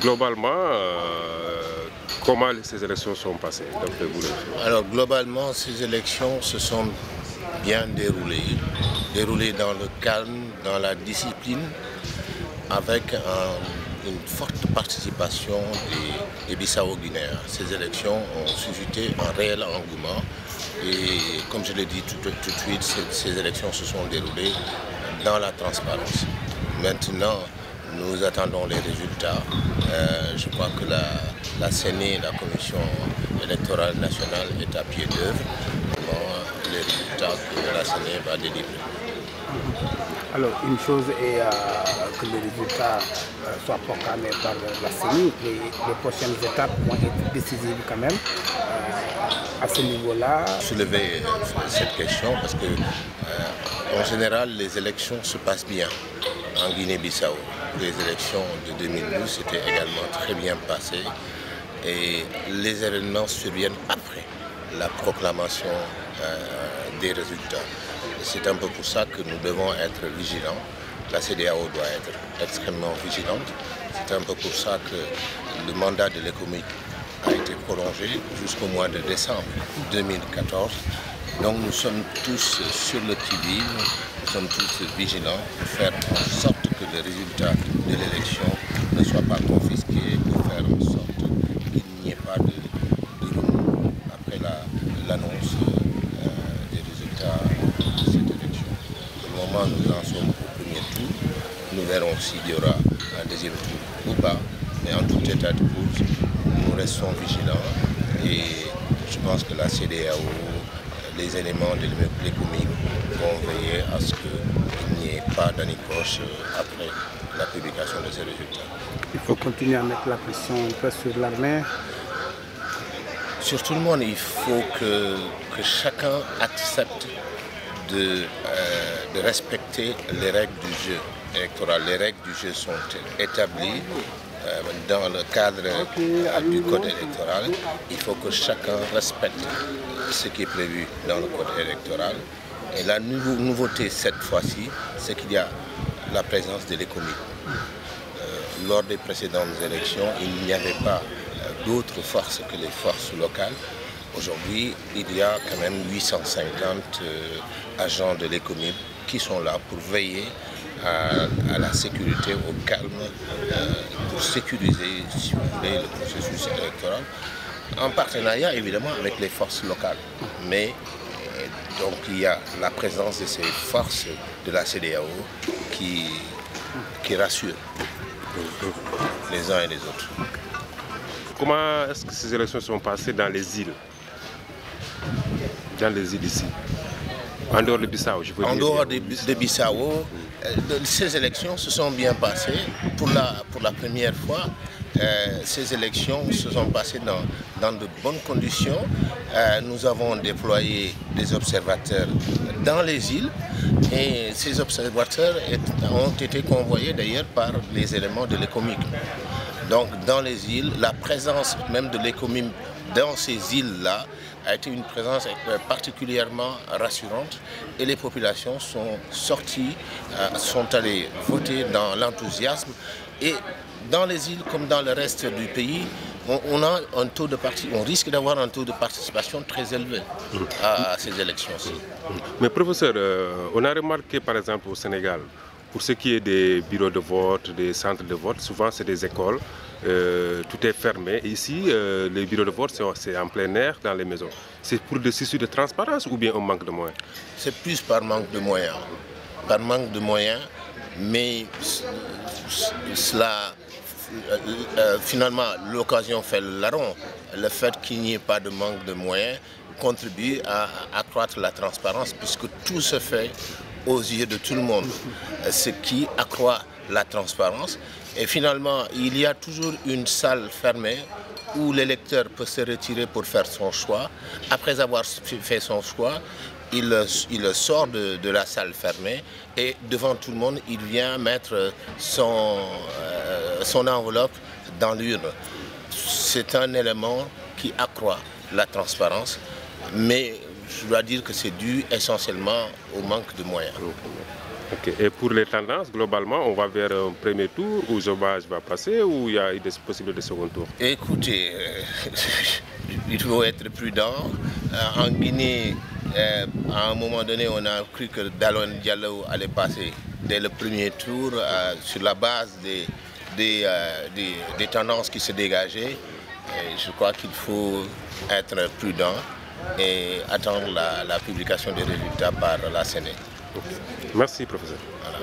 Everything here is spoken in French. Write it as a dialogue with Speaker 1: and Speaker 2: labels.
Speaker 1: globalement, comment ces élections sont passées d'après vous?
Speaker 2: Alors globalement, ces élections se sont bien déroulées dans le calme, dans la discipline, avec une forte participation des Bissau-Guinéens. Ces élections ont suscité un réel engouement et comme je l'ai dit tout de suite, ces élections se sont déroulées dans la transparence. Maintenant, nous attendons les résultats. Je crois que la CENI, la Commission électorale nationale, est à pied d'œuvre pour les résultats que la CENI va délivrer.
Speaker 3: Alors, une chose est que les résultats soient proclamés par la CENI, les prochaines étapes vont être décisives quand même. À ce niveau-là...
Speaker 2: Soulever cette question parce que, en général, les élections se passent bien en Guinée-Bissau. Les élections de 2012 s'étaient également très bien passées et les événements surviennent après la proclamation des résultats. C'est un peu pour ça que nous devons être vigilants. La CEDEAO doit être extrêmement vigilante. C'est un peu pour ça que le mandat de l'ECOMIG a été prolongé jusqu'au mois de décembre 2014. Donc nous sommes tous sur le qui-vive, nous sommes tous vigilants pour faire en sorte que le résultat de l'élection ne soit pas confisqué, pour faire en sorte qu'il n'y ait pas de remous après l'annonce des résultats de cette élection. Pour le moment, nous en sommes au premier tour. Nous verrons s'il y aura un deuxième tour ou pas. Mais en tout état de cause, nous restons vigilants et je pense que la CEDEAO, les éléments de l'ECOMIG vont veiller à ce qu'il n'y ait pas d'anicroche après la publication de ces résultats.
Speaker 3: Il faut continuer à mettre la pression sur l'armée.
Speaker 2: Sur tout le monde, il faut que chacun accepte de respecter les règles du jeu électoral. Les règles du jeu sont établies dans le cadre du code électoral. Il faut que chacun respecte ce qui est prévu dans le code électoral. Et la nouveauté cette fois-ci, c'est qu'il y a la présence de l'ECOMIG. Lors des précédentes élections, il n'y avait pas d'autres forces que les forces locales. Aujourd'hui, il y a quand même 850 agents de l'ECOMIG qui sont là pour veiller à la sécurité, au calme, pour sécuriser, si vous voulez, le processus électoral, en partenariat évidemment avec les forces locales. Mais donc il y a la présence de ces forces de la CEDEAO qui rassure les uns et les autres.
Speaker 1: Comment est-ce que ces élections sont passées dans les îles? Dans les îles ici, en dehors de Bissau, je veux dire.
Speaker 2: En dehors de Bissau, ces élections se sont bien passées. Pour la première fois, ces élections se sont passées dans de bonnes conditions. Nous avons déployé des observateurs dans les îles et ces observateurs ont été convoyés d'ailleurs par les éléments de l'ECOMIG. Donc dans les îles, la présence même de l'ECOMIG dans ces îles-là a été une présence particulièrement rassurante et les populations sont sorties, sont allées voter dans l'enthousiasme et dans les îles comme dans le reste du pays, on risque d'avoir un taux de participation très élevé à ces élections-ci.
Speaker 1: Mais professeur, on a remarqué par exemple au Sénégal, pour ce qui est des bureaux de vote, des centres de vote, souvent c'est des écoles, tout est fermé. Ici, les bureaux de vote, c'est en plein air dans les maisons. C'est pour des soucis de transparence ou bien un manque de moyens?
Speaker 2: C'est plus par manque de moyens. Par manque de moyens, mais cela, finalement, l'occasion fait le larron. Le fait qu'il n'y ait pas de manque de moyens contribue à accroître la transparence puisque tout se fait aux yeux de tout le monde, ce qui accroît la transparence. Et finalement, il y a toujours une salle fermée où l'électeur peut se retirer pour faire son choix. Après avoir fait son choix, il sort de la salle fermée et devant tout le monde, il vient mettre son enveloppe dans l'urne. C'est un élément qui accroît la transparence, mais je dois dire que c'est dû essentiellement au manque de moyens.
Speaker 1: Okay. Et pour les tendances, globalement, on va vers un premier tour où Jobage va passer ou il y a des possibilités de second tour?
Speaker 2: Écoutez, il faut être prudent. En Guinée, à un moment donné, on a cru que Dallon Diallo allait passer dès le premier tour sur la base des tendances qui se dégageaient. Et je crois qu'il faut être prudent et attendre la publication des résultats par la Sénat.
Speaker 1: Merci, professeur.
Speaker 2: Voilà.